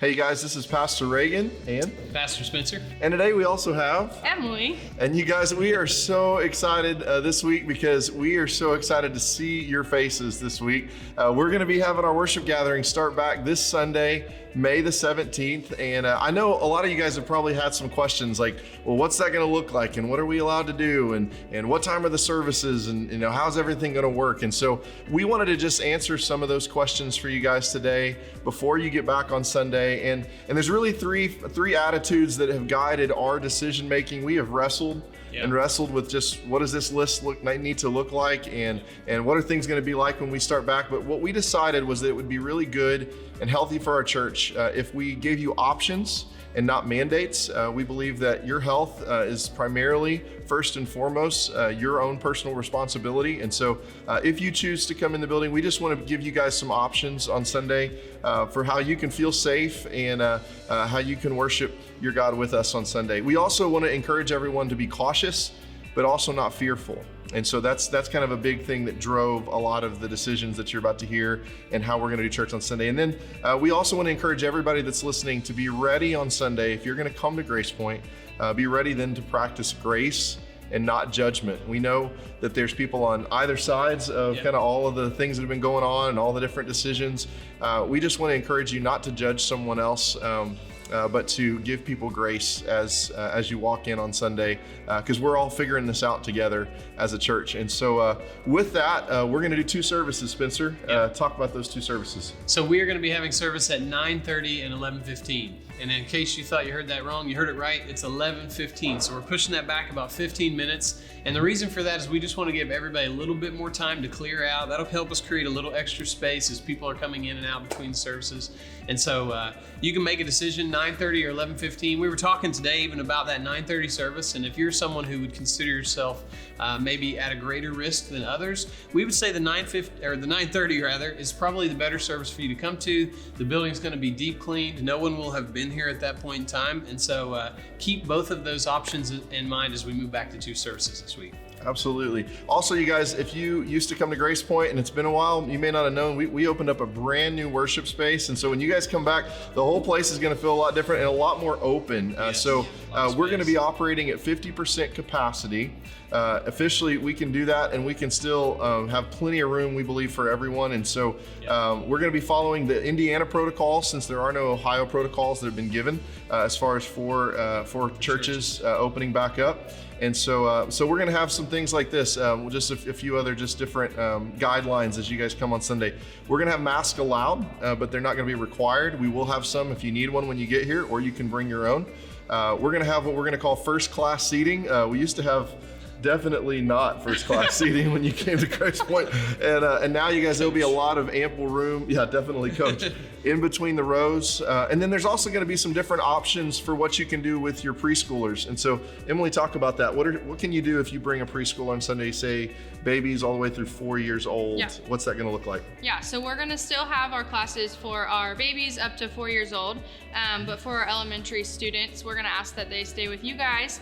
Hey guys, this is Pastor Reagan and Pastor Spencer. And today we also have Emily. And you guys, we are so excited this week because we are so excited to see your faces this week. We're going to be having our worship gathering start back this Sunday, May the 17th. And I know a lot of you guys have probably had some questions like, well, what's that going to look like? And what are we allowed to do? And what time are the services? And how's everything going to work? And so we wanted to just answer some of those questions for you guys today before you get back on Sunday. And there's really three attitudes that have guided our decision making. We have wrestled with just what does this list need to look like, and what are things going to be like when we start back. But what we decided was that it would be really good and healthy for our church if we gave you options and not mandates. We believe that your health is primarily, first and foremost, your own personal responsibility. And so if you choose to come in the building, we just want to give you guys some options on Sunday for how you can feel safe and how you can worship your God with us on Sunday. We also want to encourage everyone to be cautious, but also not fearful. And so that's kind of a big thing that drove a lot of the decisions that you're about to hear and how we're going to do church on Sunday. And then we also want to encourage everybody that's listening to be ready on Sunday. If you're going to come to Grace Point, be ready then to practice grace and not judgment. We know that there's people on either sides of kind of all of the things that have been going on and all the different decisions. We just want to encourage you not to judge someone else, but to give people grace as you walk in on Sunday, because we're all figuring this out together as a church. And so with that, we're going to do two services, Spencer. Talk about those two services. So we are going to be having service at 9:30 and 11:15. And in case you thought you heard that wrong, you heard it right. It's 11:15. So we're pushing that back about 15 minutes. And the reason for that is we just want to give everybody a little bit more time to clear out. That'll help us create a little extra space as people are coming in and out between services. And so you can make a decision 9:30 or 11:15. We were talking today even about that 9:30 service. And if you're someone who would consider yourself maybe at a greater risk than others, we would say the 9:30 rather is probably the better service for you to come to. The building's going to be deep cleaned. No one will have been here at that point in time. And so keep both of those options in mind as we move back to two services this week. Absolutely. Also, you guys, if you used to come to Grace Point and it's been a while, you may not have known, we opened up a brand new worship space. And so when you guys come back, the whole place is going to feel a lot different and a lot more open. So we're going to be operating at 50% capacity. Officially, we can do that, and we can still have plenty of room, we believe, for everyone. And so we're going to be following the Indiana protocol, since there are no Ohio protocols that have been given as far as for churches opening back up. And so we're going to have some things like this, just a few other just different guidelines as you guys come on Sunday. We're going to have masks allowed, but they're not going to be required. We will have some if you need one when you get here, or you can bring your own. We're going to have what we're going to call first class seating. We used to have definitely not first class seating when you came to Grace Point. And now you guys, there'll be a lot of ample room. Yeah, definitely, Coach. In between the rows. And then there's also going to be some different options for what you can do with your preschoolers. And so Emily, talk about that. What can you do if you bring a preschooler on Sunday, say babies all the way through 4 years old? Yeah. What's that going to look like? Yeah, so we're going to still have our classes for our babies up to 4 years old. But for our elementary students, we're going to ask that they stay with you guys.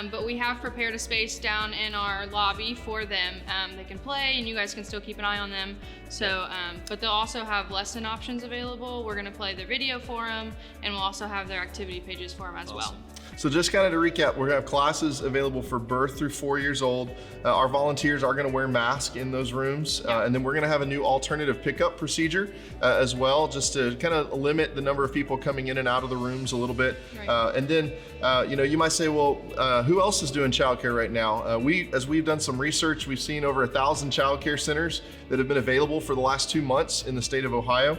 But we have prepared a space down in our lobby for them. They can play and you guys can still keep an eye on them. So, but they'll also have lesson options available. We're going to play the video for them, and we'll also have their activity pages for them as well. So just kind of to recap, we're going to have classes available for birth through 4 years old. Our volunteers are going to wear masks in those rooms. And then we're going to have a new alternative pickup procedure as well, just to kind of limit the number of people coming in and out of the rooms a little bit. Right. And then, you might say, well, who else is doing childcare right now? As we've done some research, we've seen over 1,000 childcare centers that have been available for the last 2 months in the state of Ohio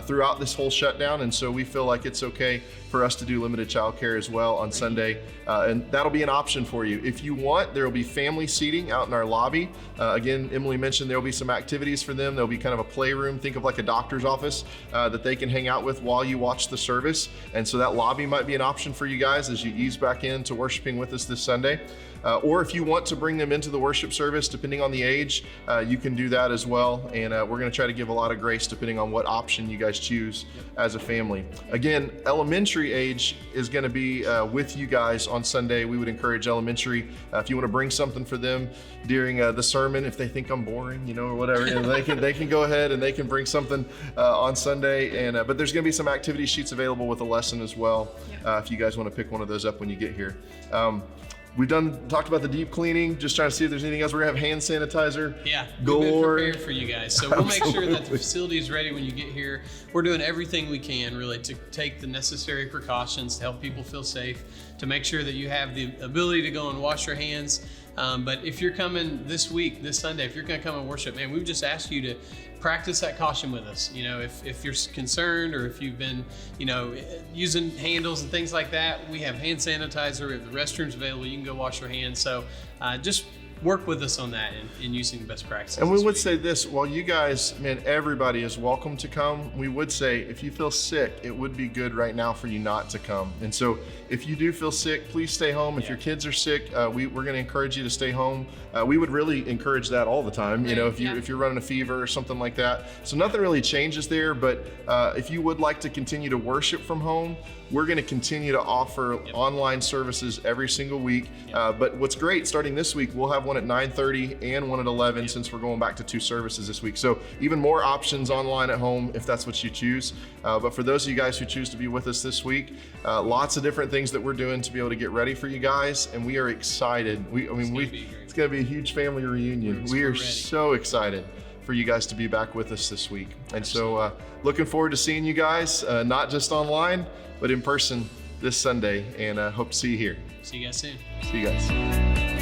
throughout this whole shutdown. And so we feel like it's okay for us to do limited childcare as well on Sunday. And that'll be an option for you. If you want, there will be family seating out in our lobby. Again, Emily mentioned there will be some activities for them. There'll be kind of a playroom, think of like a doctor's office that they can hang out with while you watch the service. And so that lobby might be an option for you guys as you ease back into worshiping with us this Sunday. Or if you want to bring them into the worship service, depending on the age, you can do that as well. And we're going to try to give a lot of grace depending on what option you you guys choose as a family. Again, elementary age is going to be with you guys on Sunday. We would encourage elementary, if you want to bring something for them during the sermon, if they think I'm boring, or whatever, they can go ahead and they can bring something on Sunday. And but there's going to be some activity sheets available with a lesson as well, if you guys want to pick one of those up when you get here. We've talked about the deep cleaning, just trying to see if there's anything else. We're gonna have hand sanitizer. Yeah, galore. We've been prepared for you guys. So we'll make sure that the facility is ready when you get here. We're doing everything we can really to take the necessary precautions to help people feel safe, to make sure that you have the ability to go and wash your hands. But if you're coming this week, this Sunday, if you're gonna come and worship, man, we would just ask you to practice that caution with us. If you're concerned or if you've been, using handles and things like that, we have hand sanitizer, we have the restrooms available, you can go wash your hands. So just work with us on that and using the best practices. And we would say this, while you guys, man, everybody is welcome to come, we would say if you feel sick, it would be good right now for you not to come. And so if you do feel sick, please stay home. If your kids are sick, we're going to encourage you to stay home. We would really encourage that all the time, if you're running a fever or something like that. So nothing really changes there, but if you would like to continue to worship from home, we're going to continue to offer online services every single week. But what's great, starting this week, we'll have one at 9:30 and one at 11 since we're going back to 2 services this week. So even more options online at home if that's what you choose. But for those of you guys who choose to be with us this week, lots of different things that we're doing to be able to get ready for you guys. And we are excited. It's going to be a huge family reunion. We are so excited for you guys to be back with us this week. And so looking forward to seeing you guys, not just online, but in person this Sunday, and hope to see you here. See you guys soon. See you guys.